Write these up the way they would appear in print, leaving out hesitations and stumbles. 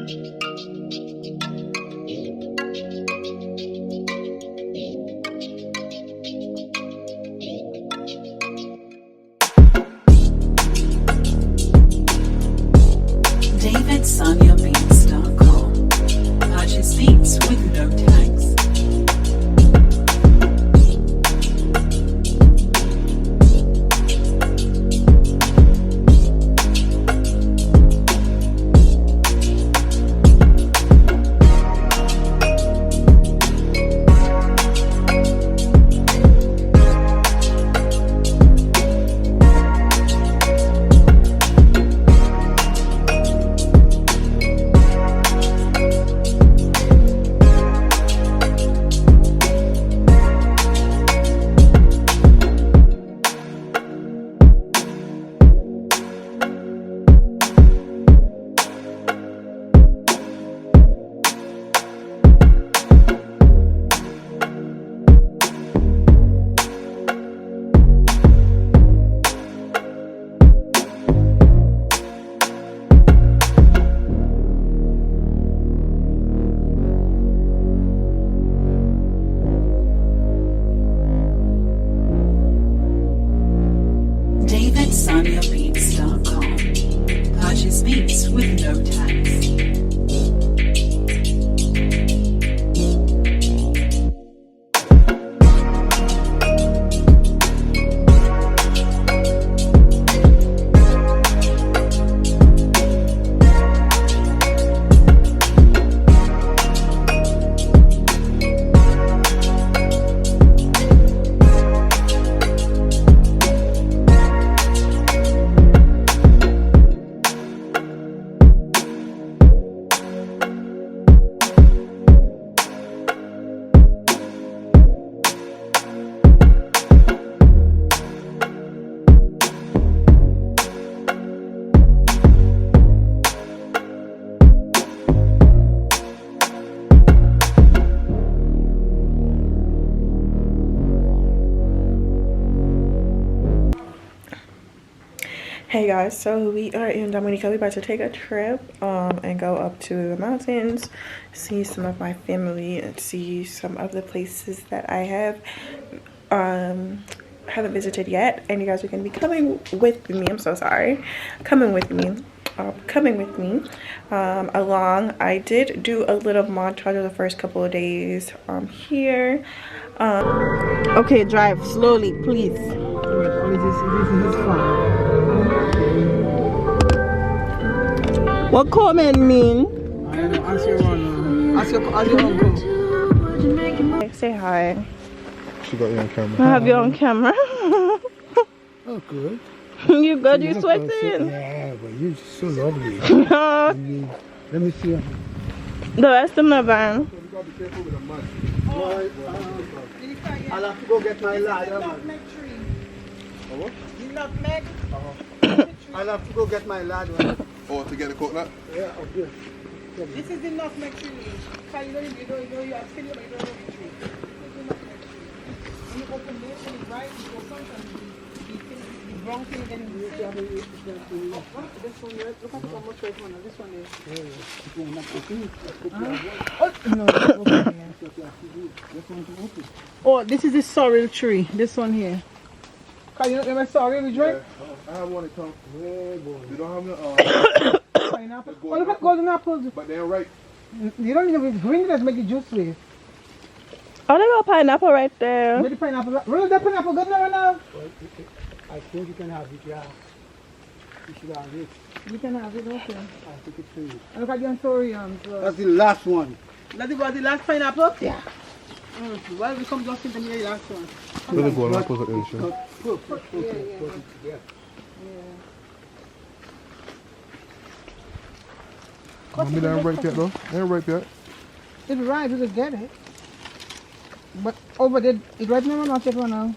DavidSoniaBeats.com. Purchase beats with no tax. DavidSoniaBeats.com. Purchase beats with no tax. Hey guys, so we are in Dominica. We're about to take a trip and go up to the mountains, see some of my family and see some of the places that I haven't visited yet. And you guys are going to be coming with me. I'm so sorry. Coming with me along. I did do a little montage of the first couple of days here. Okay, drive slowly, please. This is fun. What comment mean? Ask your uncle. Say hi. She got you on camera. I have you on camera. Oh, good. You good? You sweating? Yeah, but you're so lovely. Let me see. The rest of my van. You got to be careful with the mud. I'll have to go get my ladder. Nutmeg tree. What? The nutmeg. I'll have to go get my ladder. Oh, to get the coconut? Yeah, okay. This is the nutmeg tree. So you have still you don't know the tree. This is the nutmeg tree. When you open this and it's right, it goes on and the brown thing then you see. This one here, look at how much right one. This one is. Oh, this is the sorrel tree. This one here. Can you remember sorrel we drank? I have one that comes way boy. You don't have no pineapple? Oh, look at golden apples. But they're ripe. You don't even green, just make the juice with. Oh, they got pineapple right there. Where the pineapple? Really, that pineapple good now? Well, I think you can have it, yeah. You should have it. You can have it, okay. I think it's for you. And look at the anthuriums. That's the last one. That was the last pineapple? Yeah. Well, we come just in the last one. Really go on apples at Alisha. Yeah. Mommy, they ain't ripe yet though. They ain't ripe yet. It's ripe, you just get it. But over there, it's ripe now or not yet now?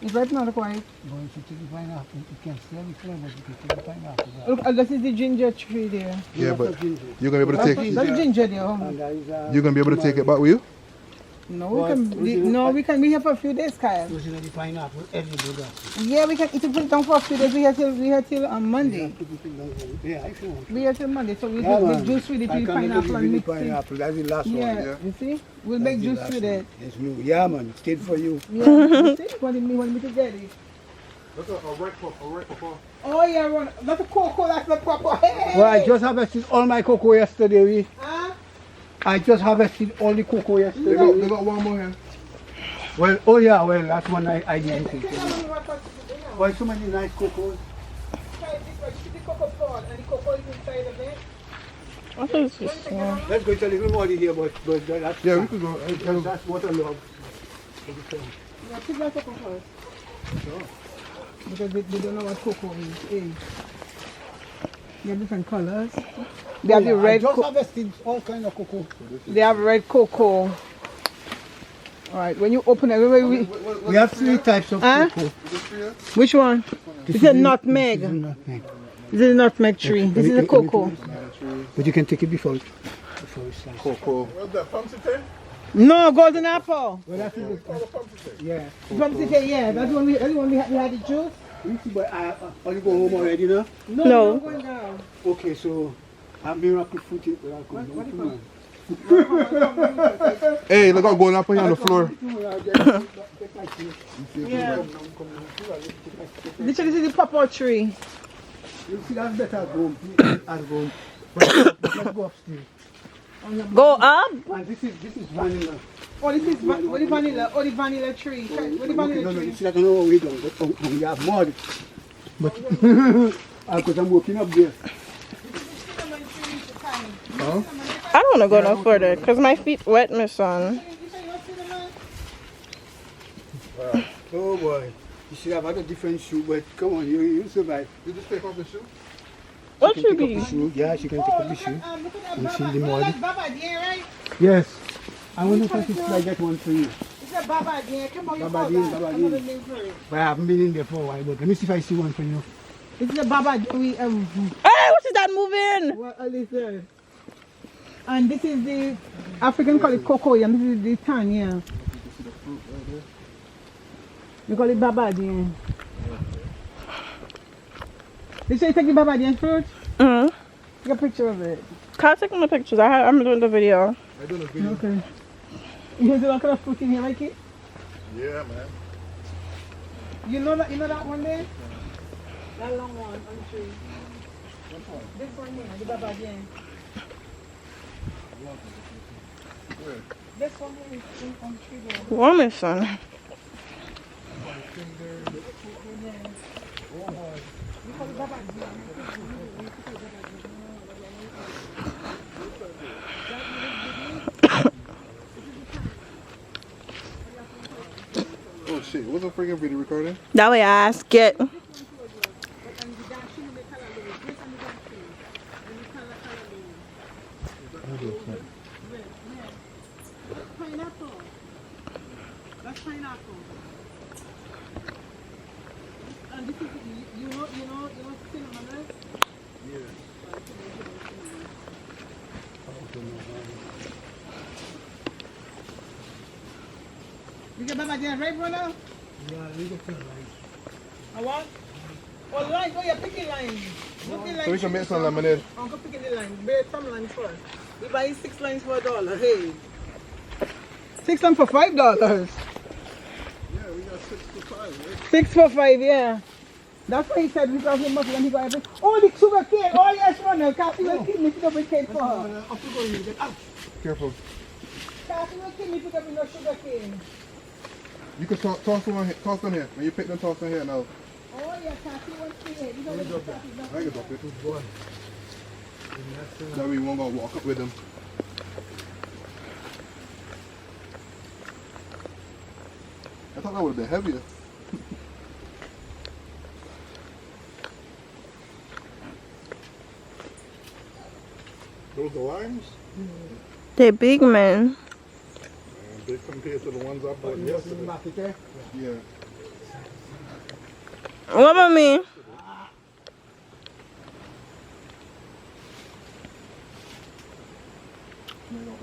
It's ripe now, quite. But if you take the pineapple, you can still be flavor, but you can take the pineapple. Look, this is the ginger tree there. Yeah, but you're going to be able to take it. That's ginger there. You're going to be able to take it back with you? No, What? we have for a few days, Kyle. Usually the pineapple, every day that. Yeah, we can eat it put it down for a few days. We here till on Monday. Yeah, if you want. We here till Monday, so we'll Yeah, make man. juice with it, I with can pineapple give and you mix the it. pineapple. That's the last one. Yeah, you see? We'll That's make the juice last with one. it. It's new. Yeah, man. Stayed for you. Yeah, you see? Want me to get it? That's a right papa. Oh yeah, run. That's a cocoa, that's the proper. Hey! Well, I just harvested all my cocoa yesterday. Huh? I just harvested all the cocoa They yesterday. got one more here. Well, oh yeah, well, that's one I didn't think. Tell me what to do now. Why so many nice cocoas? Try this one. See the cocoa pod and the cocoa is inside of it. What is this? Let's go to a little more here, but that's, Yeah, we could go. that's what I love. Yeah, pick that cocoa first. Because they don't know what cocoa is. Hey. They have different colors. They have the I red just cocoa. harvested all kind of cocoa. They have red cocoa. Alright, when you open it, We have 3 types of Huh? cocoa. which one? This It's a is nutmeg. This is nutmeg. This is a nutmeg tree. This is a cocoa. But you can take it before it's sliced. Cocoa. What's that, pumpkin thing? No, golden apple. Well, that's it. Yeah. From today, yeah. That's the one we had the juice. You see, but are you going home already now? No. I'm going down. Okay, so I'm miracle fruit. What Hey, look at going up here on the floor. Yeah. This is the pawpaw tree. You see, that's better at home. At home. But let's go upstairs. Go up? And this is vanilla. Oh, this is what the vanilla. Oh, the vanilla tree. What the vanilla No, tree? you see, I don't know what we done, but we have more. But because I'm working up there. I don't want to go no further because my feet wet, my son. Oh boy. You should have had a different shoe, but come on, you survive. You just take off the shoe? What She should can take be? off the shoe. Yeah, she can take off the shoe. And see the mud. That's Baba Deer, right? Yes. I wonder if I get one for you. It's a Baba Deer. Come on, you Baba call Deer, that. Baba Another Deer. name for it. But I haven't been in there for a while, but let me see if I see one for you. This is a Baba Deer. Hey, what is that moving? What is it? And this is the African call it cocoa, and this is the tan, yeah. We call it Baba Deer. Did you take the Baba Deer fruit? Take a picture of it. Can't take my pictures. I'm doing the video. I don't know. Okay. You see what kind of fruit in here, like it? Yeah, man. You know that one there? That long one on the tree. This one here, the Baba Deer. This one here is on the tree there. Woman, son. Oh shit, what's the freaking video recording? That way I ask it. Pineapple. That's pineapple. And this is, you know cinnamon, right? You get Baba Deer right, brother? Yeah, you get some lime. I want? Oh, lime. Oh, you're picking lime. So we can make some lemonade. I'm going to pick the lime. Bear some lime first. We buy 6 limes for $1. Hey. 6 limes for $5. Yeah, we got 6 for 5, right? 6 for 5, yeah. That's what he said because he must when he got everything. Oh, the sugar cane. Oh, yes, runner. Kathy will keep me pick up a cane for her. Careful. Kathy will keep me pick up no sugar cane. You can toss on here. When you pick them, toss on here now. Oh, yeah, Kathy wants to eat. You know what Kathy's not I can drop it. That way we won't go walk up with them. I thought that would have been heavier. Those are limes? They're big, man. Big compared to the ones I bought yesterday. Yeah. What about me?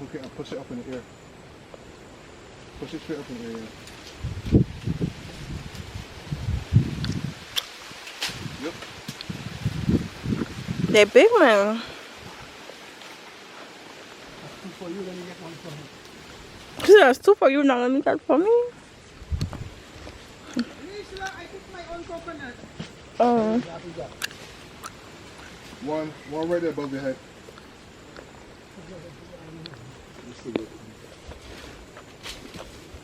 Okay, I'll push it up in the air. Push it straight up in there, yeah. Yep. They're big, man. For you, let me get one for me. That's two for you, now let me get for me. Alisha, I took my own coconut. One right there above your head.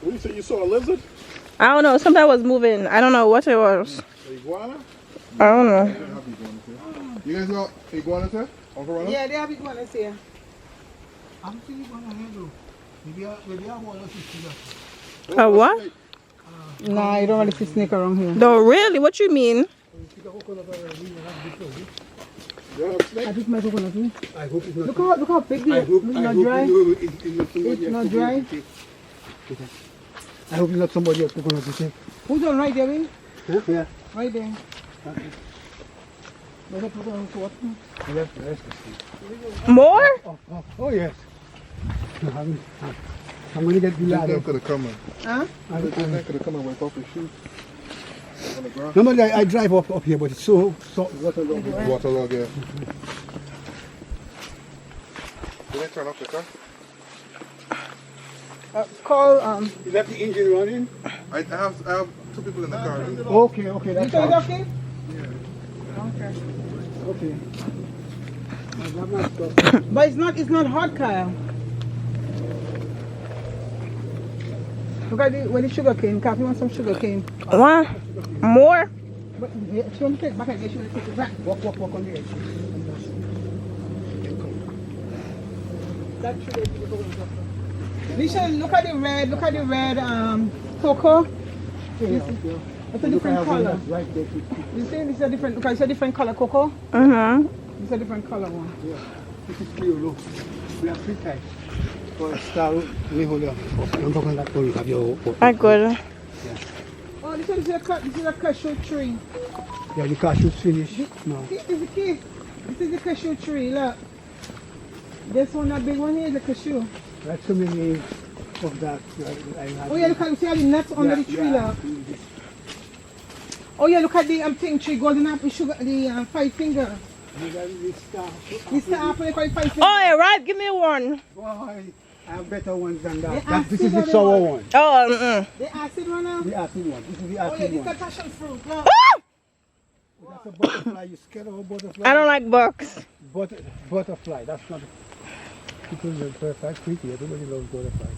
What do you say? You saw a lizard? I don't know, something was moving. I don't know what it was. A iguana? I don't know. They have iguanas here. You guys got iguanas here? Uncle Ronald? Yeah, they have iguanas here. I'm seeing iguana here though. Maybe I want to see that. A what? Nah, you don't really see snake around here. No, really? What you mean? I took my coconut too. I hope it's not. Look how big it is. It's not dry. It's not dry. I hope it's not somebody else coconut to take. Who's on right there, baby? Huh? Yeah. Right there. Where's the coconut for what? Yes. More? Oh yes. I'm going to get the This ladder. guy could have come in. Huh? This guy could have come and went off his shoes. On the ground. Normally I drive up here, but it's so waterlogged. Waterlog, yeah. Did they turn off the car? Call, Is that the engine running? I have two people in the car. Okay, you that's think it's fine. okay? Okay. But it's not hot, Kyle. Look at where the sugar cane. Kyle, you want some sugar cane? What? More? But yeah, she want to take back again. She want to take it back. Walk on the edge. That sugar is the coconut. Alisha, look at the red cocoa. It's a different color. Right there. You see, this is a different. Look, it's a different color cocoa. It's a different color one. Yeah. This is clear, look. We have three types. For a star, we hold up. I'm talking about you have your. I got Oh, this is a cashew tree. Yeah, the cashew's finished. No. This is the key. This is the cashew tree. Look. This one, that big one here, is a cashew. That's so many of that. Oh yeah, look at see all the nuts under the tree. Look. Oh yeah, look at the thing tree, golden apple sugar, the 5 finger. This star apple, they call it 5 finger. Oh, yeah, right. Give me one. Boy, I have better ones than that. The This is the acid sour one. one. Oh, The acid one now? The acid one. This is the Oh yeah, acid this is one. a passion fruit. Look. That's a butterfly. You scared of a butterfly? I don't like bugs. Butterfly. That's not. People love butterflies. Creepy. Everybody loves butterflies.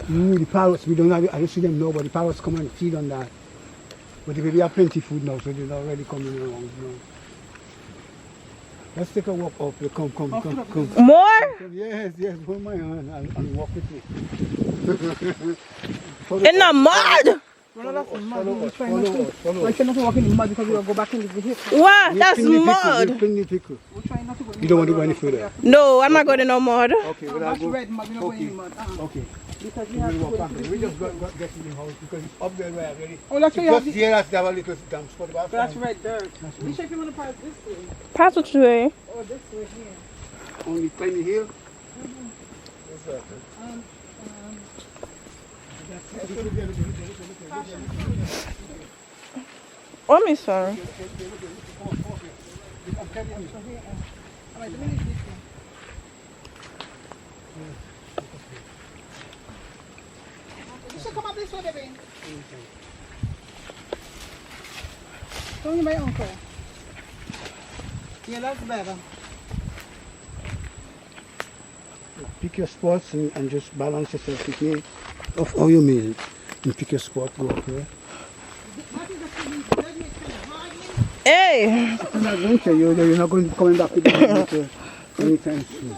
The parrots, we don't have. I don't see them now, but the parrots come and feed on that. But we have plenty food now, so they're already coming around. You know. Let's take a walk up. Come. More? Yes, hold my hand and walk with me. In the mud? No, that's mud. We're trying not to walk in the mud because we'll go back in the vehicle. What? That's Pin the mud. pickle. We're trying not to go in the You don't mud. want to go any further. No, I'm not going to no mud. Okay, Oh, well, I'll that's go. red mud. We're not going in the mud. Okay. Because we We have to will walk go back. into the We just vehicle. got get to the house because it's up there where I really. Oh, that's where you have Just the... here, they have a little damp spot about That's five. red dirt. We check if you want to pass this way. Pass what you way. Oh, this way here. Only climb the hill. Let me sorry. Alright, let me leave this way. You should come up this way, baby. Don't you my uncle? Yeah, that's better. Pick your spots and just balance yourself with me. Of all you mean. And pick your spot, go up here. That is a feeling. That makes it hard. Hey. It's an adventure. You're not going to coming back to the adventure anytime soon.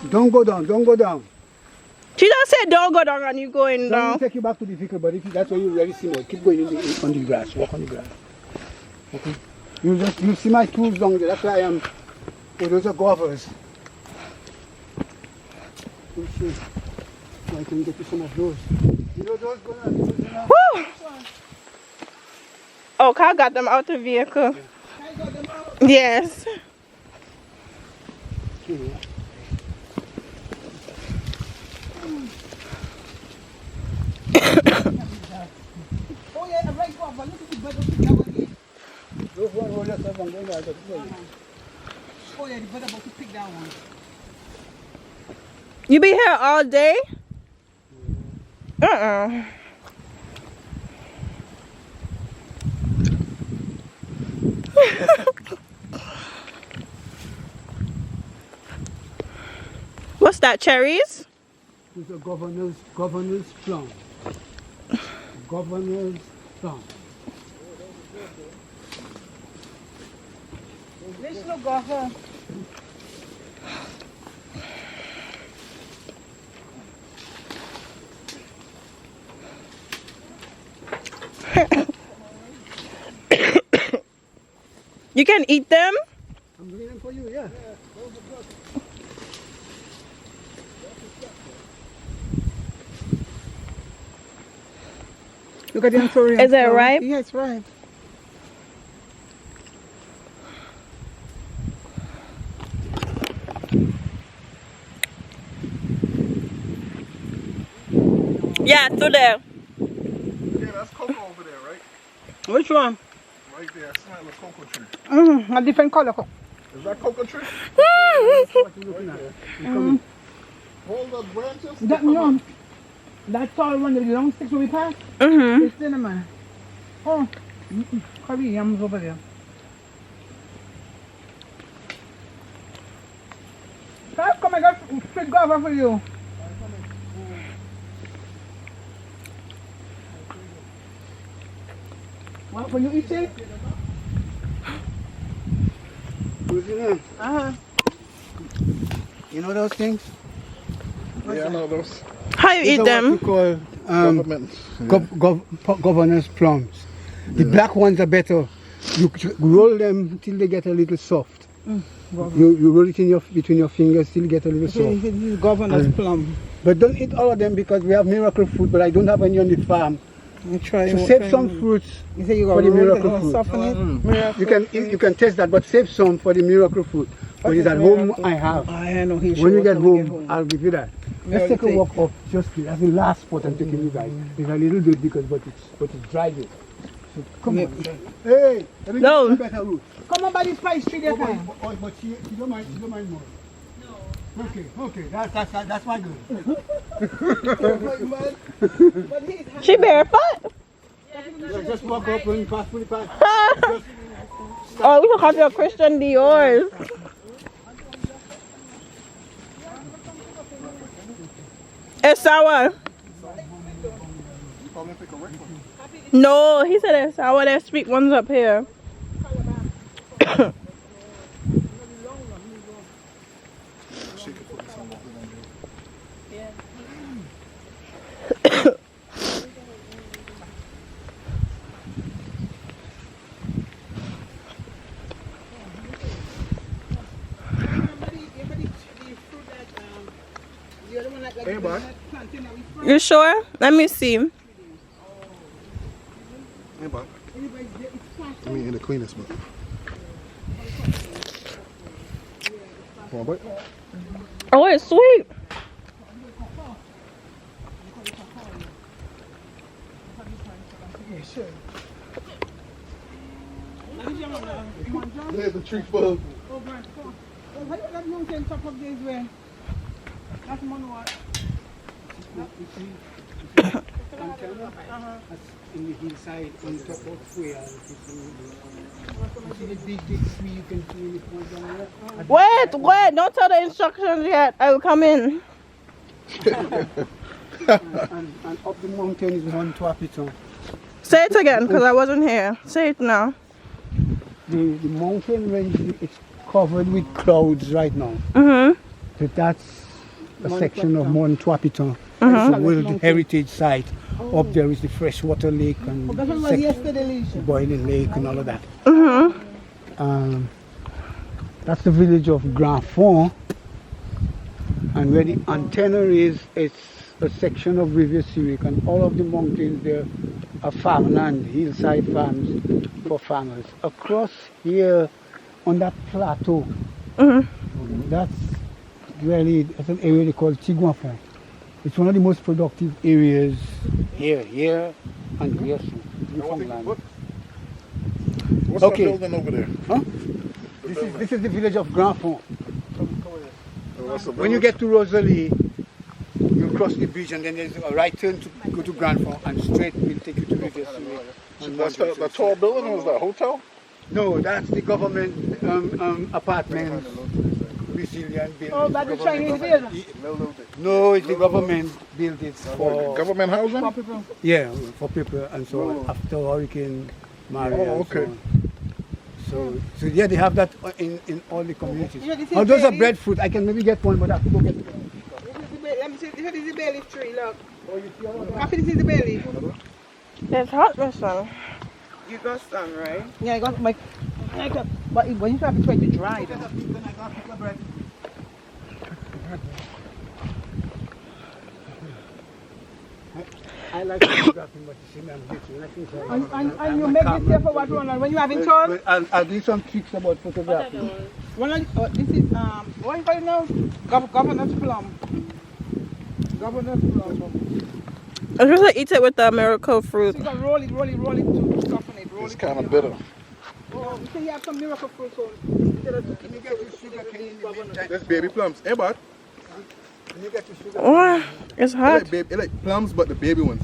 Don't go down. She just said don't go down and you going Don't down. take you back to the vehicle, but if that's where you really see more, keep going on the grass. Walk on the grass. Okay. You see my tools down there. That's why I am. Oh, those are govers. So I can get you some of those. You know those going on? Woo! Oh, Kyle got them out the vehicle. Yes. Those one were just on going out. Oh yeah, the brother about to pick that one. You be here all day? What's that, cherries? It's a governor's plum. Governor's plum. Let's look at her. You can eat them? I'm bringing them for you, yeah. Look at the Antorian. Is it ripe? Yeah, it's ripe. Yeah, through there. Yeah, that's cocoa over there, right? Which one? Right there. I smell a cocoa tree. A different color. Is that cocoa tree? That's what you're looking at. All the branches? That no. That tall one, the long sticks will be passed. It's cinnamon. Oh, curry yams over there. Come, I got straight guava for you. What, when you eat it? You know those things? Yeah, I know those. How you These eat are them? what we call Government. governor's plums. The black ones are better. You roll them till they get a little soft. You roll it in between your fingers till get a little soft. This is governor's plum. But don't eat all of them because we have miracle fruit, but I don't have any on the farm. I try. So save some fruits You say you for got the to roll it miracle and fruit. soften it. You can taste that, but save some for the miracle fruit. But it's at home I have. I know he When we get home, home. I'll give you that. Let's Yeah, take a take- walk up. Just that's the last spot I'm taking you guys. It's a little bit because but it's dry there. So come on. Hey, let me No. get a better route. Come on by the spice tree there. But she don't mind more. No. Okay, that's my good. She barefoot? Just walk up and pass through the path. Oh, we should have your Christian Dior's. It's sour. No, he said it's sour. There's sweet ones up here. Hey, boy. You sure? Let me see. Hey, boy. I mean, in the cleanest, but. Come on, boy. Oh, it's sweet. There's the tree full. That mountain top of this way. That's Monowat. In the hillside on top of where you see the big tree you can see it was down there. Wait, don't tell the instructions yet. I will come in. And up the mountain is one Tuapiton. Say it again, because I wasn't here. Say it now. The mountain range is covered with clouds right now. But that's a section of Mount Tuapiton. It's a World Heritage Site. Up there is the freshwater lake and That's what was yesterday, Alisha. boiling lake and all of that. That's the village of Grand Fond. And where the antenna is, it's a section of Rivier Syriac, and all of the mountains there are farmland, hillside farms for farmers. Across here on that plateau, that's an area they call Tiguanfond. It's one of the most productive areas here, and here, Newfoundland. What's Okay. that building over there? Huh? This is the village of Grand Fond. What's the When you get to Rosalie, you cross the bridge and then there's a right turn to go to Grand Fond and straight will take you to Rivière Sud. That's the tall building, or is that a hotel? No, that's the government apartment. Brazilian building. Oh, that's the Chinese building. No, it's the government built it for Government housing? For people. yeah, for people and so on after Hurricane Maria. Oh, okay. And so on. So yeah, they have that in all the communities. Yeah, this is Oh, those are Bailey. breadfruit. I can maybe get one, but I have to go get it. Let me see. This is the bay leaf tree. Look. Coffee. This is the bay leaf. It's hot, my son. You got some, right? Yeah, I got my. But when you have to try to dry them. I like photographing, but you see me, I'm glitching. I think so. And you make this here for what, Ronald? When you having chores? I'll do some tricks about photography. Ronald, this is what you call it now? Governor's plum. Governor's plum. I was gonna eat it with the miracle fruit. So you can roll it to soften it. Roll It's it kind to of bitter. Oh, you say you have some miracle fruit, so instead of When you get to sugar cane, That's baby plums. Hey, bud. when you get to sugar Oh, it's I hot. like, baby, I like plums, but the baby ones.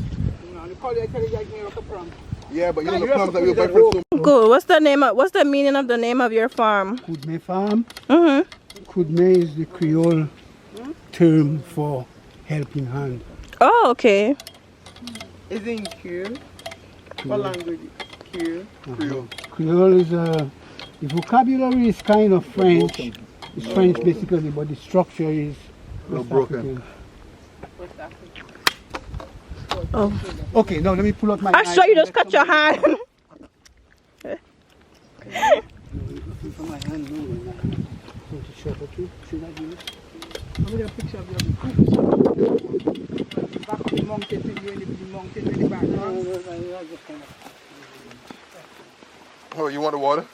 no, they call it, I tell you like miracle plum. Yeah, but you know you the have plums to that we put it buy from at some. Cool. What's the meaning of the name of your farm? Kudme farm. Mm-hmm. Kudme is the Creole term for helping hand. Oh, okay. Is it in Q? What language? Q. Creole is the vocabulary is kind of French. It's French basically, but the structure is West broken. African. Oh. Okay, now let me pull out my I knife sure you and just let cut your hand. For my hand, no. Want to short or two? Should I do it? I'm going to picture of your back of the mountain, you in the mountain in the background. Oh, you want the water?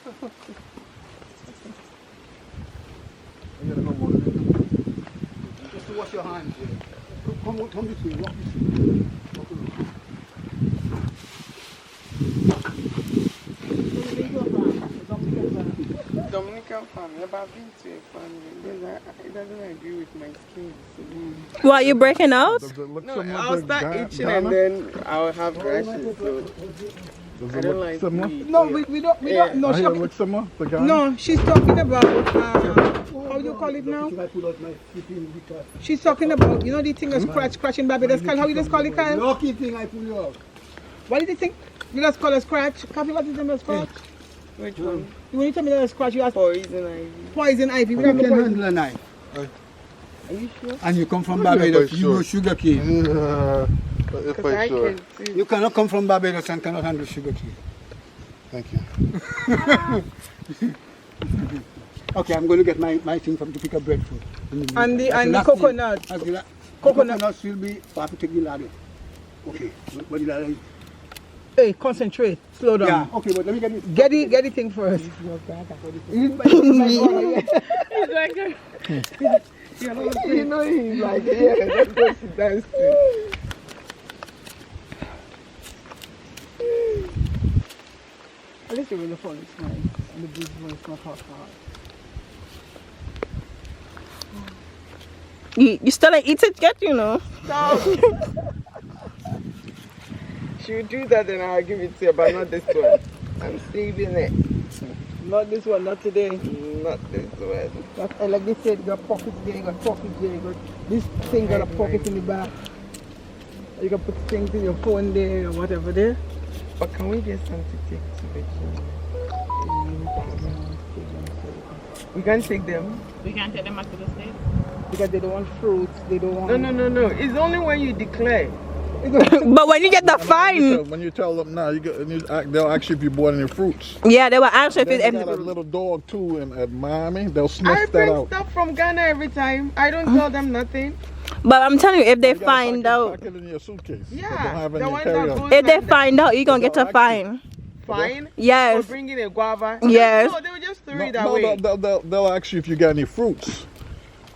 Just to wash your hands. Come this way, walk this way. Walk around. Dominican family, I've been to a family. It doesn't agree with my skin. So. What, you breaking out? Does it look No, similar I'll to start itching Ghana? and then I'll have rashes. So Does I it don't look like similar? weed. No, we don't, no, I hear it looks similar to Ghana? no, she's talking about, how you call it now? If I pull out my flipping guitar. She's talking about, you know the thing of scratching Barbados, how you just call it, Kyle? Lucky thing I pull you out. What did you think? You just call a scratch? Copy what is the name of scratch? Which one? When you tell me that a scratch, you ask Poison ivy. poison ivy. We You have can poison. handle a knife. Are you sure? And you come from Yeah, Barbados, but you know sure. sugar cane. Yeah, if Because I I sure. can see. You cannot come from Barbados and cannot handle sugar cane. Thank you. Okay, I'm going to get my thing from to pick up breadfruit. And the last thing. coconut. That's the Coconut. coconuts will be, I have to take the ladder. Okay, what the ladder is? Hey, concentrate. Slow down. Yeah, okay, but let me get this. Get the thing first. You know he's like, yeah, let's go sit down. At least the phone is nice. And the big one is not hot. You still ain't eat it yet, you know. She'll do that and I'll give it to you, but not this one. I'm saving it. Not this one, not today. Not this one. And like they said, you got pockets there, you got pockets there, you got this thing got a pocket in the back. You can put things in your phone there or whatever there. But can we get some to take to the gym? We can take them. We can't take them back to the States. Because they don't want fruits, they don't want... No. It's only when you declare. But when you get the fine, When you tell them now, they'll ask you if you bought any fruits. yeah, they will ask if Then it's they empty. got a little dog too at Miami. They'll I sniff that bring out. stuff from Ghana every time. I don't tell them nothing. But I'm telling you, if they You gotta find out, pack it in your suitcase. Yeah, Don't have the any ones carry that on. goes if they like that. find out, you're gonna get a Actually- fine. Fine. Yes. For bringing a guava. Yes. No, they will just throw it No, away. they'll ask you if you got any fruits.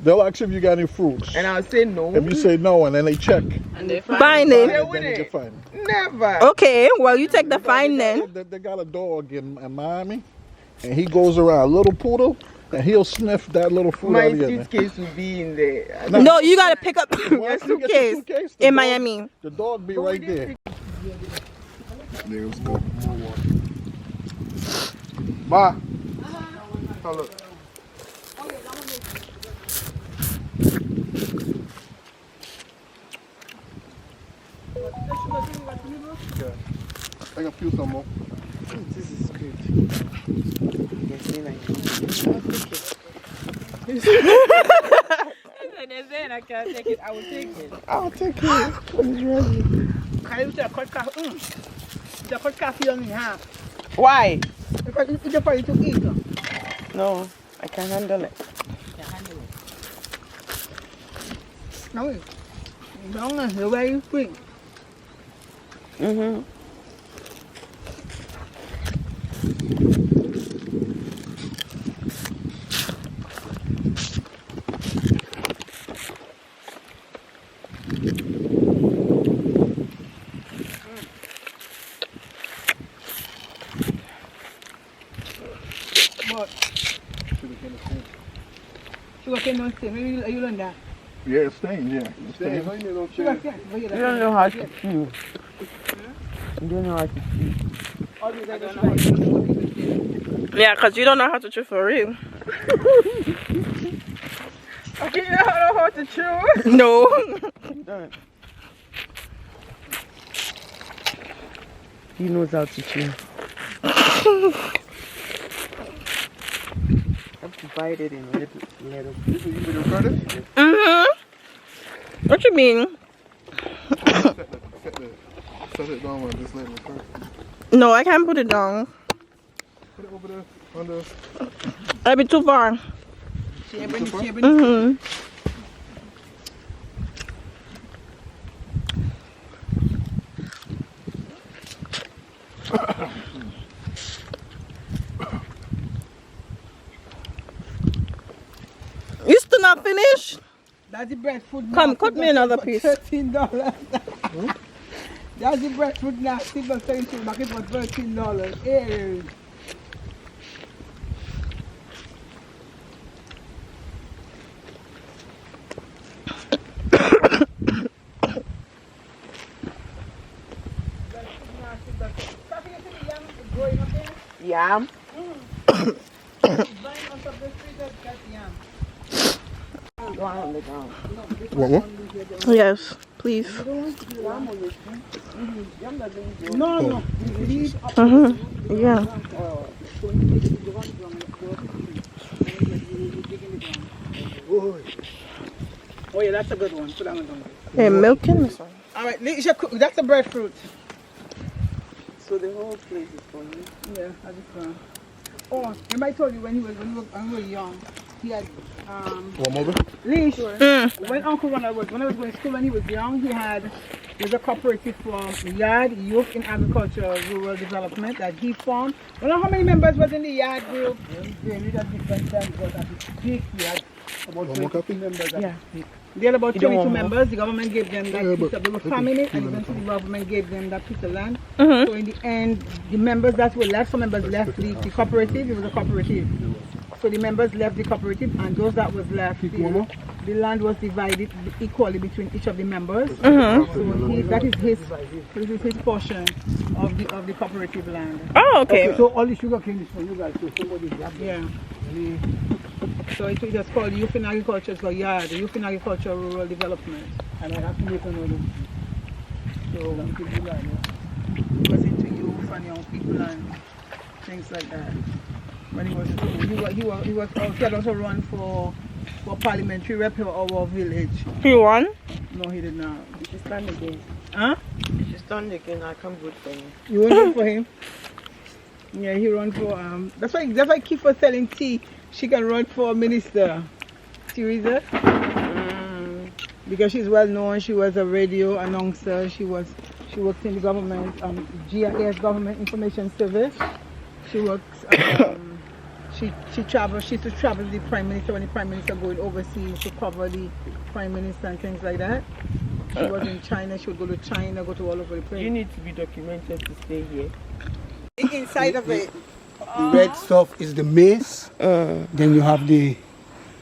They'll ask if you got any fruits. And I'll say no. If you say no, and then they check. And they Fine Stay it. with Then you it. get fined. Never. Okay, well you take the fine then. They got a dog in Miami, and he goes around, a little poodle, and he'll sniff that little fruit My out of you. suitcase will be in there. No, you gotta pick up Once your you get suitcase suitcase, in dog- Miami. The dog be right there. There was good. Bye. Oh, look. I can feel some more. This is good. Yes, then I I can't take it. I will take it. I'll take it when it's ready. I used to cut coffee. The cut coffee on me half. Why? Because it's just for you to eat. No, I can handle it. No, long as the way you think. Mm-hmm. But sugar cane don't stay. Maybe you learn that. Yeah, it's stained, yeah. It's stained. Sugar cane. You don't know how to chew. You don't know how to chew. Always I don't know how to do. Yeah, cause you don't know how to chew for real. Okay, you don't know how to chew. No. You don't. He knows how to chew. I've divided in little. What you mean? Set it down like this later first. No, I can't put it down. Put it over there on the. That'd be too far. Mm-hmm. You still not finished? That's the breadfruit. Come, cut me another piece. $13. That's the breadfruit now. Silver 17 back it for $13. Hey. Yam. What? Yes, please. No. Yeah. Oh yeah, that's a good one. Put that one down. Hey, milk in this one. All right, Alisha, that's the breadfruit. So the whole place is for you. Yeah, I just oh, remember I told you when we were young, he had One more? Leash. When Uncle Ronald when I was going to school when he was young, there's a cooperative for Yard Youth in Agriculture Rural Development that he formed. I don't know how many members was in the Yard group. They had different times, but at the peak he had about 22 members. Yeah. They had about You don't 22 want members. The government gave them that piece of, they were farming it, and eventually the government gave them that piece of land. So in the end, the members that were left, some members left the cooperative. It was a cooperative. So the members left the cooperative, and those that was left, the land was divided equally between each of the members. So that is his portion of the cooperative land. Oh, okay. So all the sugar cane is for you guys. So somebody Yeah. So it was just called Youth in Agriculture for Yard, Youth in Agriculture Rural Development. and I have to make another. So It was into youth and young people and things like that. When he had also run for parliamentary rep for our village. He won? No, he did not. You should stand again. Huh? You should stand again. I come vote for you. You won't vote for him? Yeah, he run for that's why I keep for telling T she can run for minister. Teresa. Because she's well known, she was a radio announcer, she works in the government, GIS Government Information Service. She works She travels. She used to travel with the Prime Minister when the Prime Minister going overseas to cover the Prime Minister and things like that. She was in China. She would go to China, go to all over the place. You need to be documented to stay here. The inside of it. The red stuff is the maize. Then you have the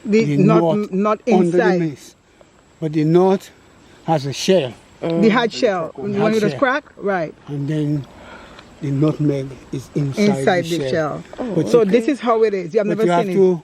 knot not under the inside. maize. But the knot has a shell. The hard shell. When Hard it was shell. cracked, right. And then the nutmeg is inside The shell. But So you this is how it is. You have but never you have seen to, it.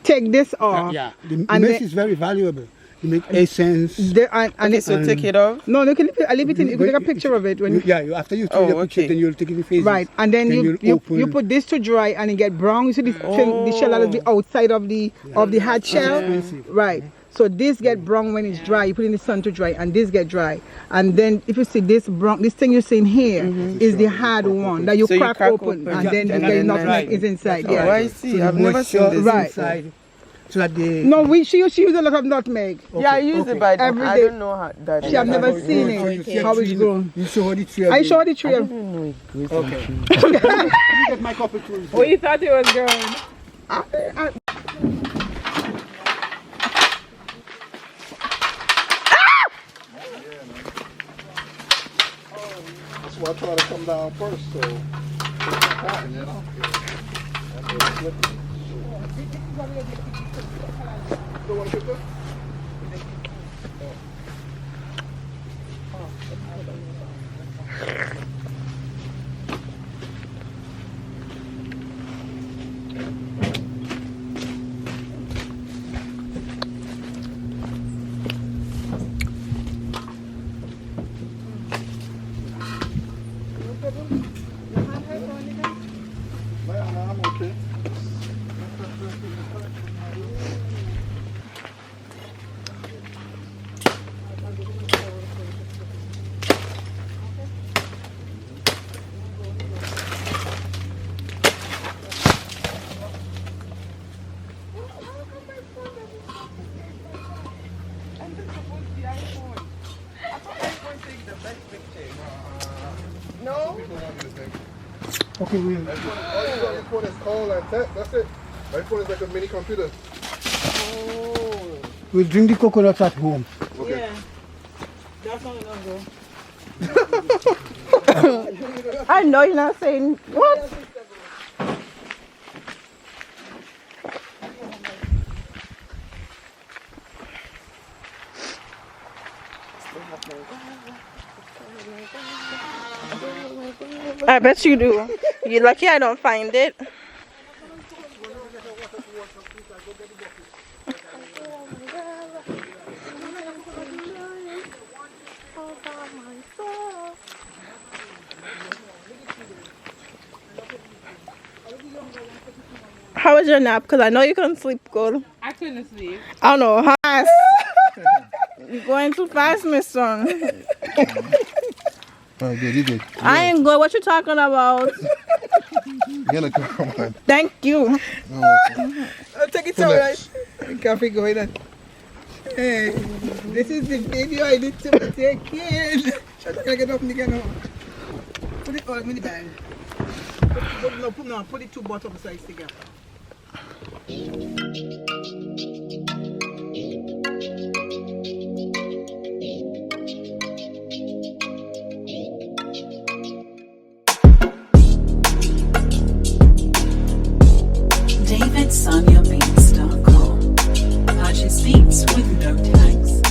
Take this off. yeah, the And maize then- is very valuable. You make essence. And it's, So take it off. no, you can leave it, I leave it in. You can take a picture of it when you, Yeah, after you take Oh, the picture, okay. then you'll take the phases. right. And then you you'll open. you put this to dry and it get brown. You see the thing, the shell that is the outside of the hard shell. expensive. Right. So this get brown when it's dry. You put it in the sun to dry, and this get dry. And then if you see this brown, this thing you're seeing here is the hard one that you So you crack crack open, open. and then And the then nutmeg right. is inside. Oh, Yeah. I see. So I've the never seen moisture this. is Right. inside, so that the No, she used a lot of nutmeg. Yeah, I use it, but Every I day. don't know how that. She have never seen So it. you see a How it's tree, grown. You show her the tree. I again. show the tree. I don't know it grows. Okay. Let me get my cup of tea. Oh, you thought it was growing. That's why I try to come down first, so it's not happening, you know? That's what it's looking. Don't want to pick up? No, I'm okay. Okay, we'll. All you got your phone is call and text. That's it. My phone is like a mini computer. We'll drink the coconuts at home. Okay. Yeah. That's not enough, though. I know you're not saying what. I bet you do. You're lucky I don't find it. How was your nap? Because I know you couldn't sleep good. I couldn't sleep. I don't know. Fast. You're going too fast, Miss Song. Oh, good, you good. I ain't good. What you talking about? You're gonna come on. Thank you. I'll take it So all right. next. Coffee going on. Hey, this is the video I did to take kid. Shut up, I get up and get home. Put it all in the bag. Put the two bottom sides together. DavidSoniaBeats.com. Purchase beats with no tax.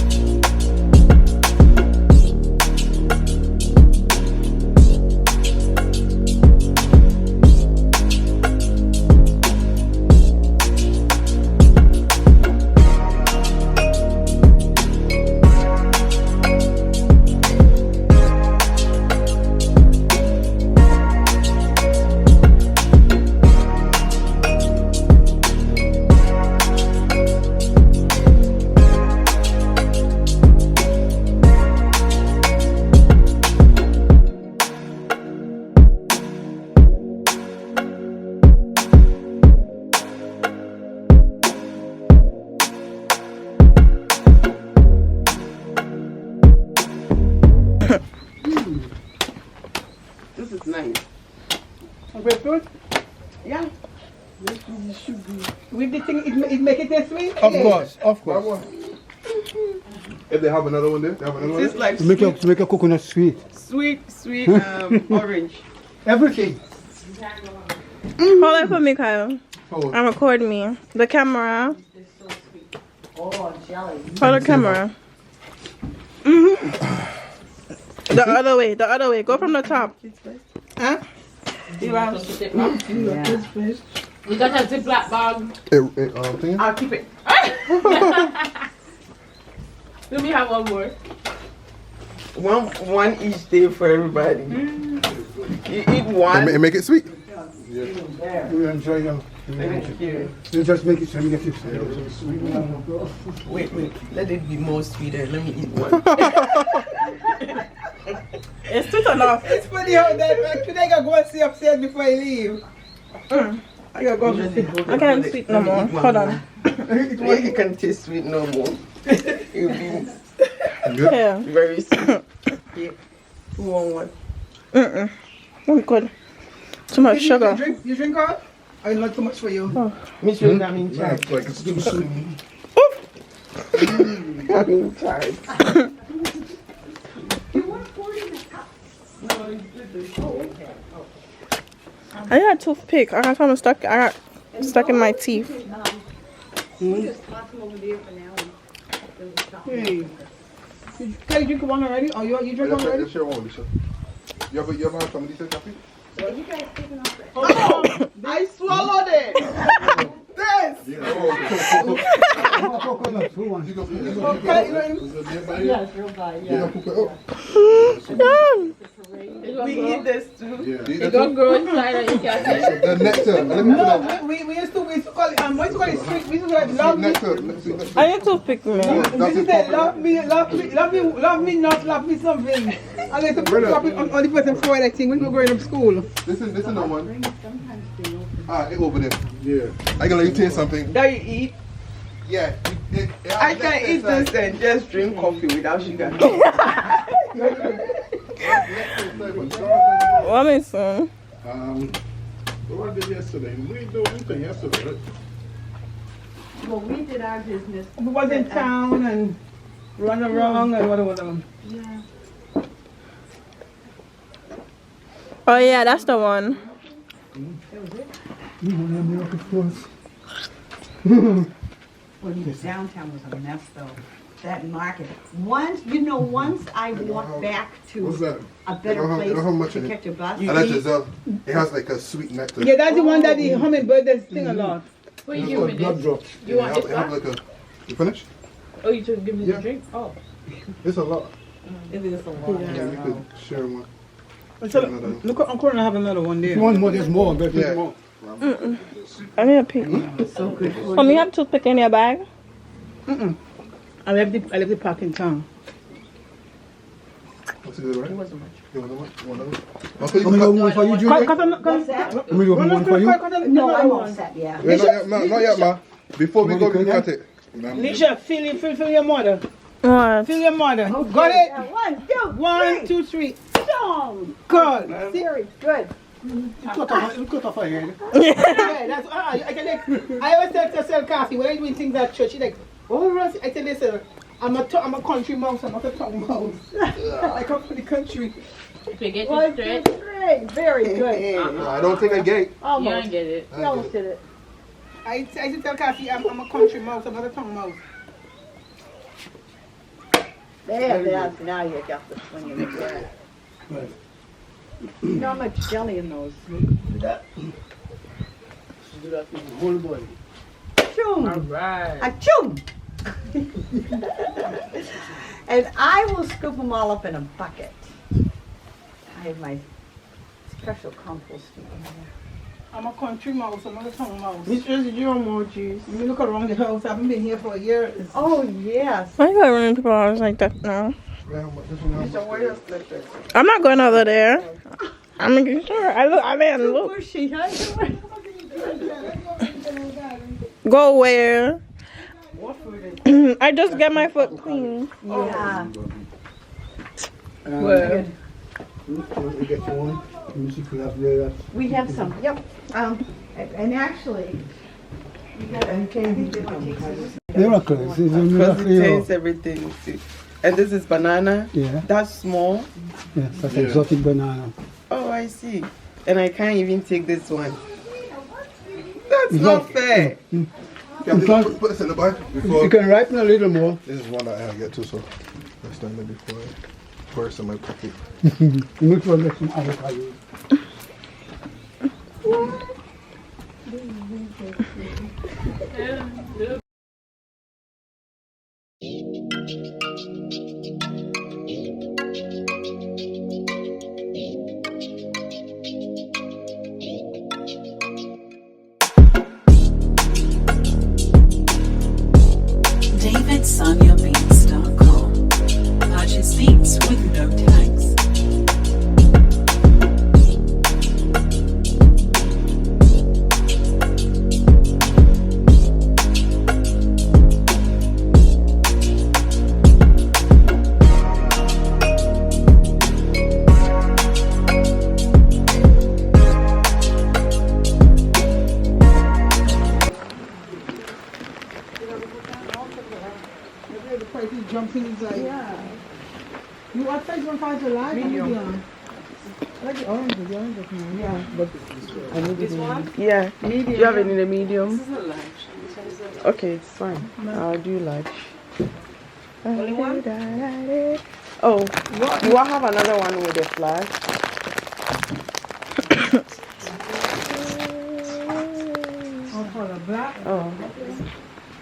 Of course, of course. If they have another one there, they have another one It's there? like To make a coconut sweet. sweet, orange. Everything. Hold on for me, Kyle. Oh, I'm recording me. The camera. Oh, jelly. Hold the camera. The other way. The other way. Go from the top. Huh? You got a Ziploc bag. thing? I'll keep it. Let me have one more. One each day for everybody. You eat one. And make it sweet. You enjoy them. Thank you. You just make it so you get it. Wait. Let it be more sweeter. Let me eat one. It's sweet enough. It's funny how that today I gotta go and see upstairs before I leave. I gotta go and see. I can't sweet no more. Hold on. You can taste sweet no more. It'll be Yeah. very sweet. Yeah. Who want one? I'm good. Too much sugar. You drink all? Or not too much for you? Me sure I'm in charge. Like it's too sweet. I'm in charge. I got a toothpick. I got something stuck. I got stuck in my teeth. Hey. Can you drink one already? Oh, you drink one already? That's your own, Alisha. You ever had some of these coffee? Oh, I swallowed it. This. Coconut, who wants? Yes, real bad. Yeah. We eat this too. It's gonna grow inside and you can't eat it. The nectar. Let me put that. We used to call it what used to call it sweet. We used to call it love me. Nectar. I need toothpick, man. We used to say love me, not love me something. And they used to put it on the person for that thing when we were growing up school. This is the one. It over there. Yeah. I can let you taste something. That you eat? Yeah. I can eat this and just drink coffee without sugar. What is some? What I did yesterday? We didn't do anything yesterday. Right? Well, we did our business. We was in town and run around and whatever. Yeah. Oh yeah, that's the one. Downtown was a mess though. That market. Once I walked back What's to that? a better You know how much place in to it? catch a bus. I like this. It has like a sweet nectar. Yeah, that's the one that the hummingbird that sing a lot. What are you doing Blood this? drops. You want this It have one? like a. You finished? Oh, you took give me Yeah. the drink? Oh. It's a lot. It is a lot. Yeah, we could share one. So, look, I'm going to have another one there. If you want more, there's more. There's Yeah. more. I need a pick. So good for Oh, you have toothpick in your bag? I left the pack in town. What's it, right? It wasn't much. You want one? Want me to have one for you, Julie? What's that? Want me to have one for you? No, I'm all set, yeah. Not yet, ma. Before we go, we cut it. Lisha, feel your mother. What? Feel your mother. Got it? 1, 2, 1, 2, 3. boom. Good. Very good. You cut off her head. Yeah, that's I always tell yourself, Cassie, when I doing things at church, she's like, oh, Ross, I tell you, I'm a country mouse, I'm not a tongue mouse. I come from the country. If you get 1, this 2, straight. 3. Very good. I don't think I gay. You Almost. don't get it. You almost did it. I used to tell Cassie, I'm a country mouse, I'm not a tongue mouse. There, now you got the swing in it. Right. Not much jelly in those. Whole body. Choom. Alright. Achoo! And I will scoop them all up in a bucket. I have my special composting in there. I'm a country mouse, I'm not a tongue mouse. Mistress, did you want more juice? You look around the house, I haven't been here for a year. Oh, yes. Why you gotta run into people like that now? Mistress, where your slippers? I'm not going over there. I'm making sure. I didn't Too look. bushy, huh? Go where? I just get my foot clean. Yeah. Well. You get your one. Let me see if you have the We have some, yep. And actually, Miracle. It's a Because miracle. it tastes everything. See. And this is banana. Yeah. That's small. Yes, that's exotic banana. Oh, I see. And I can't even take this one. That's not fair. Yeah, put this in the bag before. You can ripen a little more. This is one that I have get to, so let's stand it before I burst in my pocket. Make sure there's some avocado. DavidSoniaBeats.com. Purchase beats with no tax. Jumping inside. Yeah. You what size one find you like? Medium. I like the orange, yeah. But I need this one? Yeah. Medium. Do you have any in the medium? This is a large. Okay, it's fine. I'll do large. Only one? Oh, do I have another one with a flag? Oh, color black? Oh.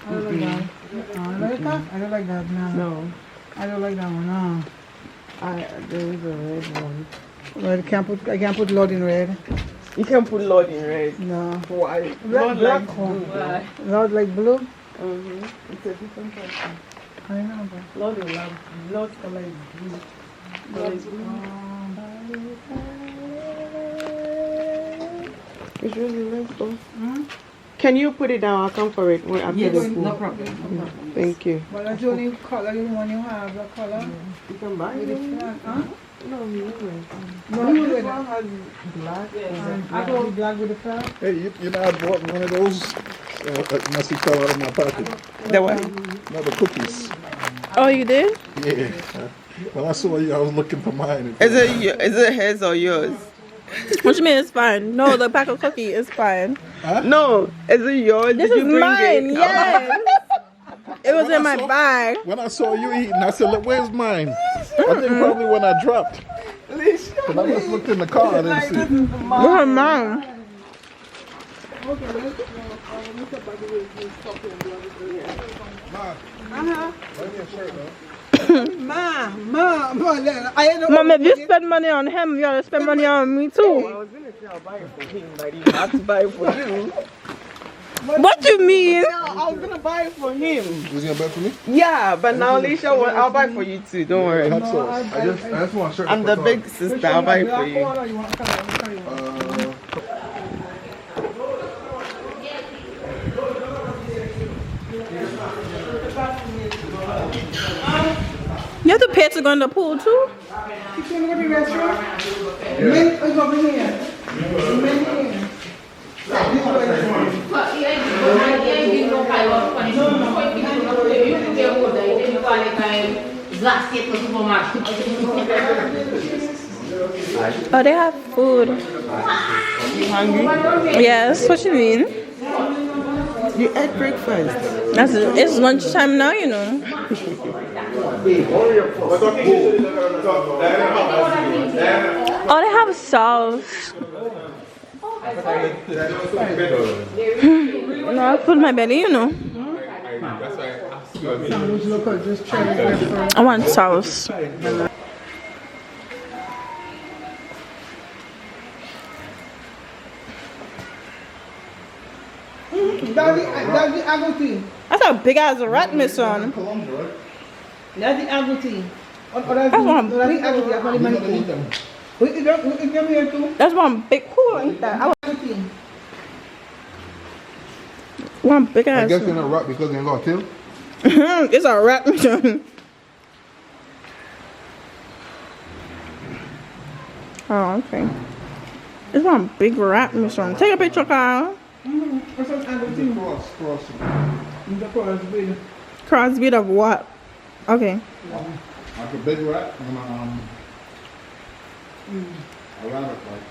I don't like that. I like that? I don't like that. No. I don't like that one. No. There is a red one. Well, I can't put Lord in red. You can put Lord in red. No. Why? Red, black. Why? Lord like blue? It's a different person. I know, but Lord will love. Lord's color is blue. Color is blue. It's really nice though. Can you put it down? I'll come for it. After Yes, the food. no problem. Thank you. but that's the only color you want you have, the color. You can buy With the it. flag, huh? No, you No, you This with one has black. I go black with the flag. Hey, you know I bought one of those? It must have fell out of my pocket. The what? No, the cookies. Oh, you did? Yeah. When I saw you, I was looking for mine. Is it his or yours? What you mean it's fine? No, the pack of cookie is fine. No, is it yours? This Did is you bring mine, it? yes. It was in my bag. When I saw you eating, I said, "Look, where's mine?" I think probably when I dropped. Because I just looked in the car, I didn't see it. This is mine. Mom, if you spend money on him, you gotta spend money on me I too. was gonna say I'll buy it for him, but he had to buy it for you. What you mean? No, I was gonna buy it for him. Was you gonna bet for me? Yeah, but now Alisha, I'll buy it for you too. Don't worry. I just want a shirt. I'm the big sister. I'll buy it for you. You have to pay to go in the pool too? You can go to the restaurant? Men is over here. Men here. Oh, they have food. Hungry? Yes, what you mean? You ate breakfast. It's lunchtime now, you know. Oh, they have sauce. No, I put my belly, you know. I want sauce. That's the agouti. That's a big ass rat, Miss on. That's the agouti. That's one big. That's one big cool, ain't that? One big I ass. guess they're not rock because they ain't got a tail. It's a rat, Miss on. Oh, okay. It's one big rat, Miss on. Take a picture, Kyle. What's that kind of thing? The crossbreed. Crossbreed of what? Okay. Like a big rat and a rabbit, like.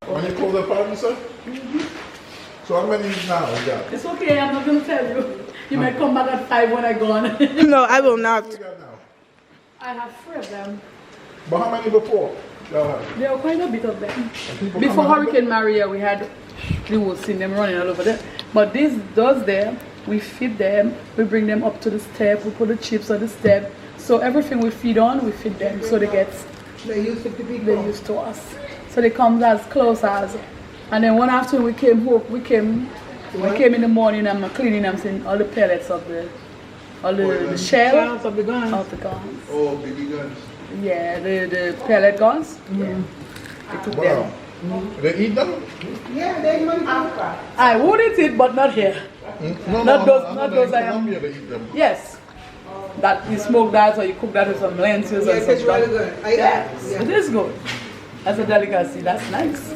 When you close that pardon, sir? So how many now you got? It's okay, I'm not going to tell you. You might come back at 5 when I'm gone. No, I will not. What you got now? I have 3 of them. But how many before? Y'all have? There were quite a bit of them. People Before come out Hurricane Maria, we had, you will see them running all over there. But those there, we feed them, we bring them up to the step, we put the chips on the step. So everything we feed on, we feed them. So they used to us. So they come as close as. And then one afternoon we came in the morning and I'm cleaning them, seeing all the pellets of the shell Of the guns. of the guns. Oh, BB guns. Yeah, the pellet guns. Yeah. They took them. They eat them? Yeah, they money. I would eat it, but not here. No, Not those in I am. Colombia they eat them. Yes. That you smoke that or you cook that with some lentils Yes, and it's such. really good. I Yes, yeah. it is good. That's a delicacy. That's nice.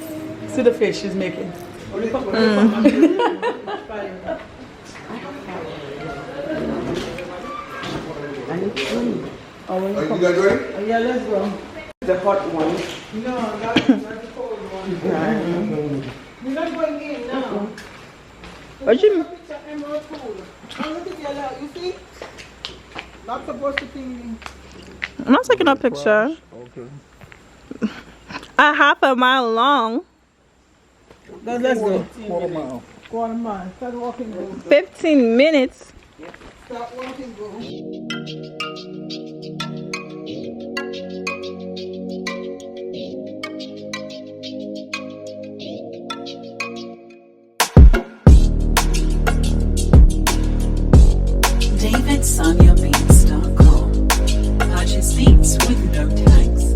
See the fish she's making. Are you guys ready? Yeah, let's go. The hot one. No, that's the cold one. We're not going in now. What you? Picture Emerald Pool. I'm looking at that. You see? Not supposed to think. I'm not taking a picture. Okay. A half a mile long. Let's go. Quarter mile. Quarter mile. Start walking, go. 15 minutes. Start walking, go. DavidSoniaBeats.com. Purchase beats with no tax.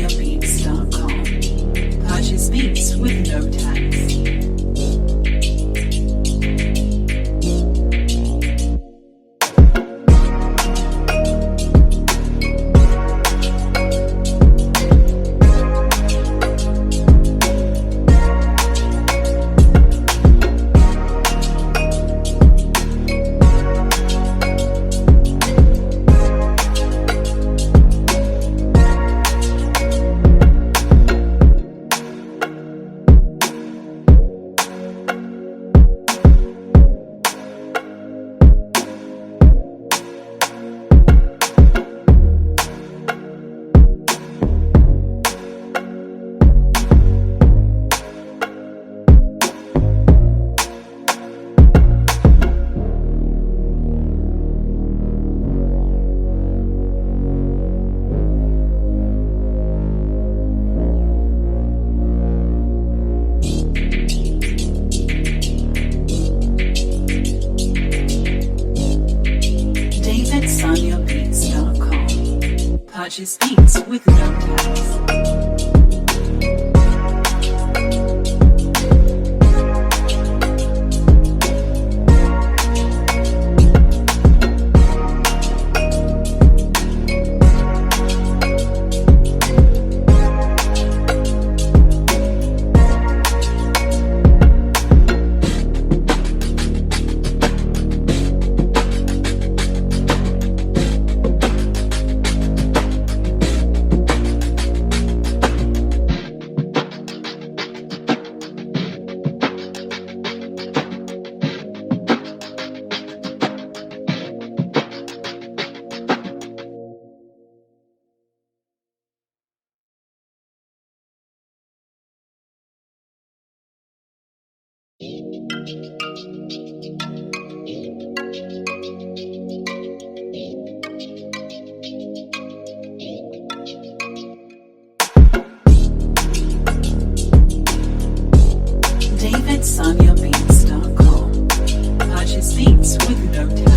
DavidSoniaBeats.com. Purchase beats with no tax. DavidSoniaBeats.com. Purchase beats with no tax. DavidSoniaBeats.com. Purchase beats with no tax.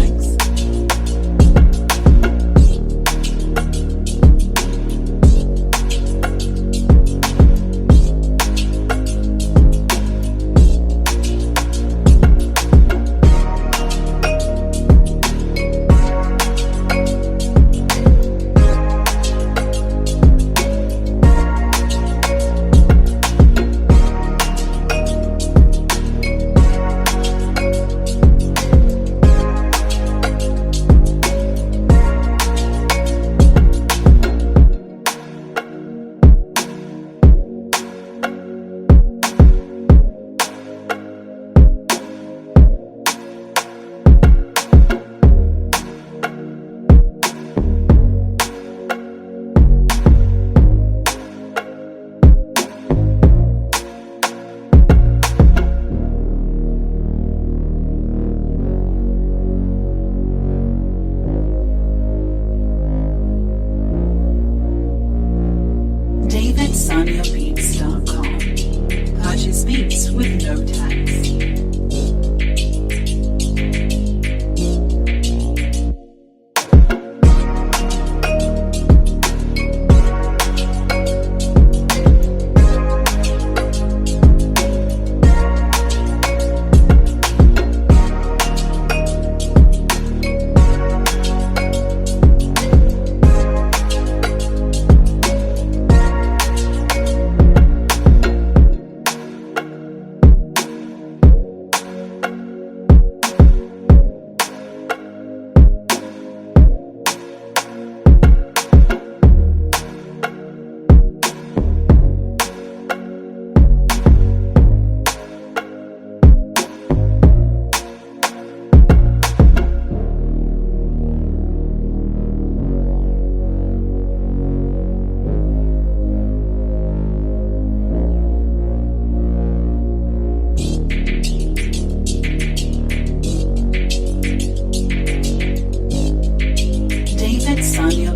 DavidSoniaBeats.com. Purchase beats with no tax.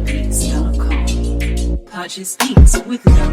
DavidSoniaBeats.com. Purchase beats with no